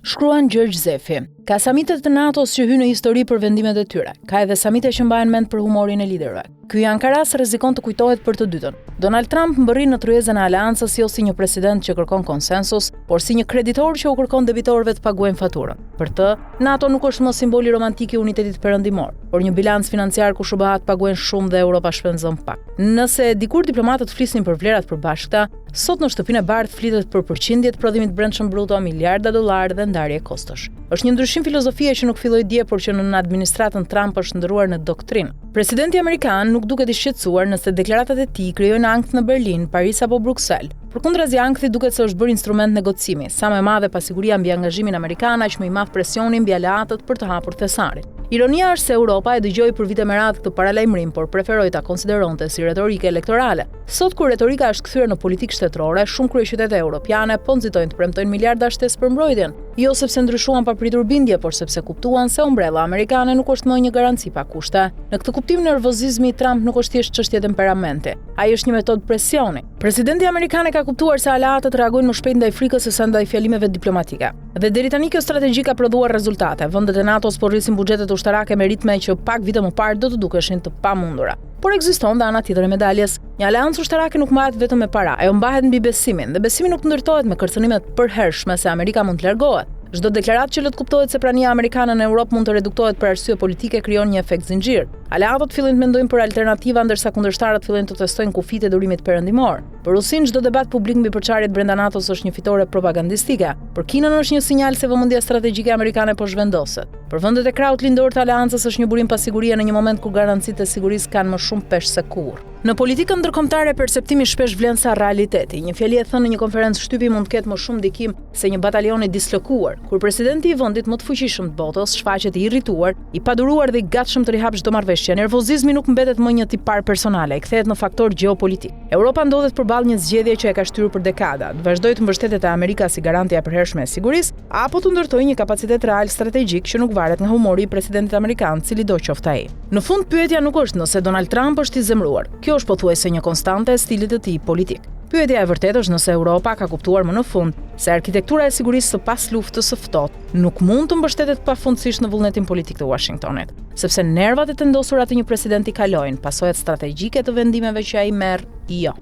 Shkruan Gjergj Zefi. Ka samitet të NATO-s që hynë në histori për vendimet e tyre. Ka edhe samite që mbahen mend për humorin e liderëve. Ky Ankaras rrezikon të kujtohet për të dytën. Donald Trump mbërri në tryezën e aleancës jo si një president që kërkon konsensus, por si një kreditor që u kërkon debitorëve të paguajnë faturën. Për të, NATO nuk është më simboli romantik i unitetit perëndimor, por një bilanc financiar ku SBA-t paguajnë shumë dhe Europa shpenzon pak. Nëse dikur diplomatët flisnin për vlerat përbashkëta, sot në shtëpinë e bardhë flitet për përqindjet prodhimit brendshëm bruto, miliarda dollarë dhe ndarje kostosh. Është një ndryshim filozofie që nuk filloi dje, por që në administratën Trump është ndëruar në doktrinë. Presidenti amerikan nuk duket i shqetësuar nëse deklaratat e tij krijojnë ankth në Berlin, Paris apo Bruksel. Përkundrazi ankthi duket se është bërë instrument negocimi, sa më e madhe pasiguria mbi angazhimin amerikan, aq më i madh presioni mbi aleatët për të hapur thesarin. Ironia është se Europa e dëgjoi për vite me radhë këtë paralajmërim, por preferoi ta konsideronte si retorike elektorale. Sot kur retorika është kthyer në politikë shtetërore, shumë kryeqytete europiane po nxitojnë të premtojnë miliarda shtesë për mbrojtjen, jo sepse ndryshuan papritur bindje, por sepse kuptuan se ombrella amerikane nuk është më një garanci pa kushte. Në këtë kuptim nervozizmi i Trump nuk është thjesht çështje temperamenti, ai është një metodë presioni. Presidenti amerikan e ka kuptuar se aleatët reagojnë më shpejt ndaj frikës sesa ndaj fjalimeve diplomatike. Dhe deri tani kjo strategji ka prodhuar rezultate. Vendet e NATO-s po rrisin buxhetet ushtarake me ritme që pak vite më parë do të dukeshin të pamundura. Por ekziston dhe ana tjetër e medaljes. Një aleancë ushtarake nuk mbahet vetëm me para, ajo mbahet mbi besimin, dhe besimi nuk ndërtohet me kërcënime të përhershme se Amerika mund të largohet. Çdo deklaratë që lë të kuptohet se prania amerikane në Europë mund të reduktohet për arsye politike krijon një efekt zinxhir. Aleatët fillojnë të mendojnë për alternativa ndërsa kundërshtarët fillojnë të testojnë kufitë e durimit perëndimor. Për Rusin çdo debat publik mbi përçarjet brenda NATO-s është një fitore propagandistike. Për Kinën është një sinjal se vëmendja strategjike amerikane po zhvendoset. Për vendet e krahut lindor të aleancës është një burim pasigurie në një moment kur garancitë e sigurisë kanë më shumë peshë se kurrë. Në politikën ndërkombëtare perceptimi shpesh vlen sa realiteti. Një fjali e thënë në një konferencë shtypi mund të ketë më shumë ndikim se një batalion i dislokuar. Kur presidenti i vendit më të fuqishëm të botës shfaqet i irrituar, i paduruar dhe i gatshëm të rihapë çdo marrëveshje, nervozizmi nuk mbetet më një tipar personale, kthehet në faktor gjeopolitik. Europa ndodhet përballë një zgjedhje që e ka shtyrur për dekada. Të vazhdojë të mbështetet te Amerika si garantja e përhershme e sigurisë, apo të ndërtojë një kapacitet real strategjik që nuk varet nga humori i presidentit amerikan, cili do qoftë ai. Në fund pyetja nuk është nëse Donald Trump është i zemëruar. Kjo është pothuajse një konstante e stilit të tij politik. Pyetja e vërtetë është nëse Europa ka kuptuar më në fund se arkitektura e sigurisë së pas luftës së ftohtë nuk mund të mbështetet pafundësisht në vullnetin politik të Washingtonit, sepse nervat e tendosura të një presidenti kalojnë, pasojat strategjike të vendimeve që ai merr, jo.